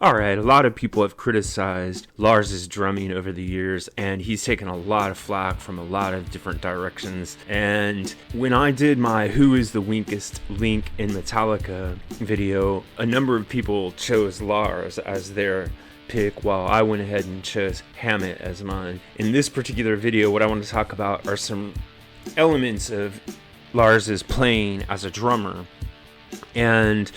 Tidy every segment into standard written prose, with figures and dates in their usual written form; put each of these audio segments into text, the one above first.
Alright, a lot of people have criticized Lars's drumming over the years, and he's taken a lot of flack from a lot of different directions. And when I did my Who is the Weakest Link in Metallica video, a number of people chose Lars as their pick, while I went ahead and chose Hermit as mine. In this particular video, what I want to talk about are some elements of Lars's playing as a drummer, and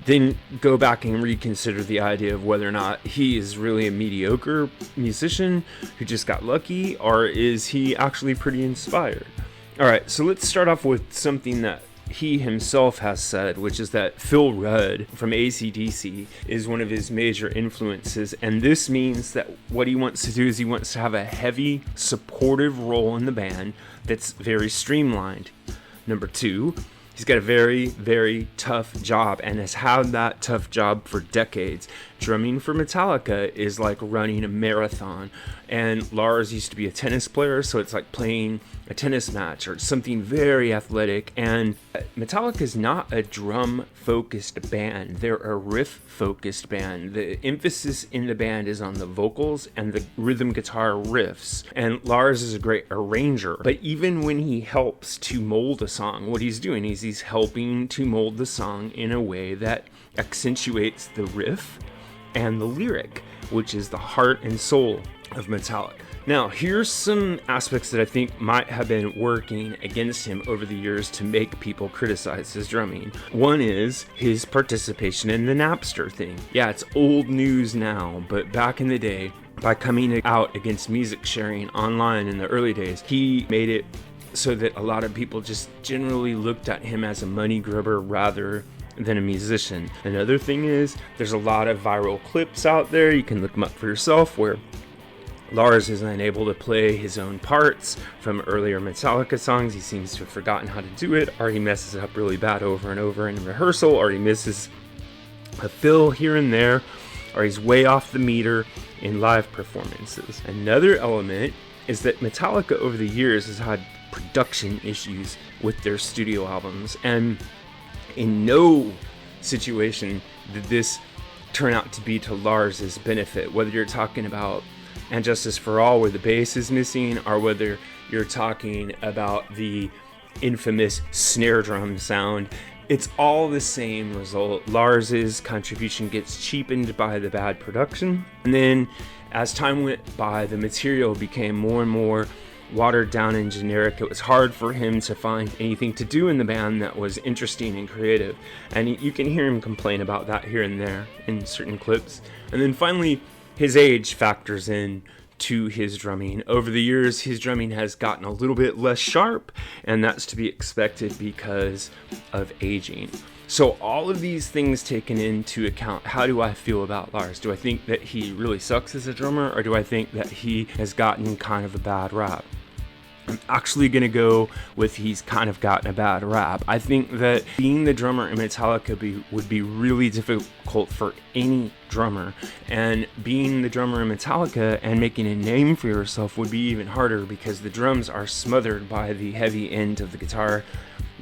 then go back and reconsider the idea of whether or not he is really a mediocre musician who just got lucky, or is he actually pretty inspired. Alright, so let's start off with something that he himself has said, which is that Phil Rudd from AC/DC is one of his major influences, and this means that what he wants to do is he wants to have a heavy, supportive role in the band that's very streamlined. Number two, he's got a very, very tough job and has had that tough job for decades. Drumming for Metallica is like running a marathon. And Lars used to be a tennis player, so it's like playing a tennis match or something very athletic. And Metallica is not a drum-focused band. They're a riff-focused band. The emphasis in the band is on the vocals and the rhythm guitar riffs. And Lars is a great arranger. But even when he helps to mold a song, what he's doing is he's helping to mold the song in a way that accentuates the riff and the lyric, which is the heart and soul of Metallica. Now, here's some aspects that I think might have been working against him over the years to make people criticize his drumming. One is his participation in the Napster thing. Yeah, it's old news now, but back in the day, by coming out against music sharing online in the early days, he made it so that a lot of people just generally looked at him as a money grubber rather than a musician. Another thing is, there's a lot of viral clips out there, you can look them up for yourself, where Lars is unable to play his own parts from earlier Metallica songs. He seems to have forgotten how to do it, or he messes it up really bad over and over in rehearsal, or he misses a fill here and there, or he's way off the meter in live performances. Another element is that Metallica over the years has had production issues with their studio albums, and in no situation did this turn out to be to Lars's benefit. Whether you're talking about And Justice for All, where the bass is missing, or whether you're talking about the infamous snare drum sound, it's all the same result. Lars's contribution gets cheapened by the bad production, and then as time went by, the material became more and more watered down and generic. It was hard for him to find anything to do in the band that was interesting and creative, and you can hear him complain about that here and there in certain clips. And then finally, his age factors in to his drumming. Over the years, his drumming has gotten a little bit less sharp, and that's to be expected because of aging. So all of these things taken into account, how do I feel about Lars? Do I think that he really sucks as a drummer, or do I think that he has gotten kind of a bad rap? I'm actually going to go with he's kind of gotten a bad rap. I think that being the drummer in Metallica would be really difficult for any drummer, and being the drummer in Metallica and making a name for yourself would be even harder, because the drums are smothered by the heavy end of the guitar,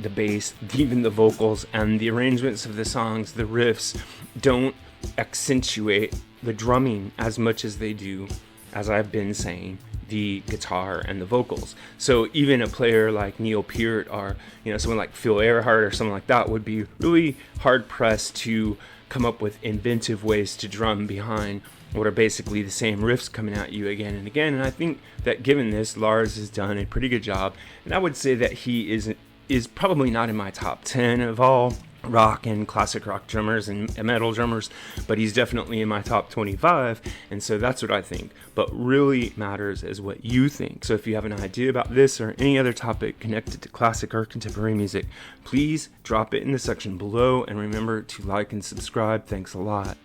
the bass, even the vocals, and the arrangements of the songs, the riffs, don't accentuate the drumming as much as they do, as I've been saying, the guitar and the vocals. So even a player like Neil Peart, or someone like Phil Earhart or something like that, would be really hard pressed to come up with inventive ways to drum behind what are basically the same riffs coming at you again and again. And I think that given this, Lars has done a pretty good job, and I would say that he is probably not in my top 10 of all rock and classic rock drummers and metal drummers, but he's definitely in my top 25, and so that's what I think. But really matters is what you think. So if you have an idea about this or any other topic connected to classic or contemporary music, please drop it in the section below, and remember to like and subscribe. Thanks a lot.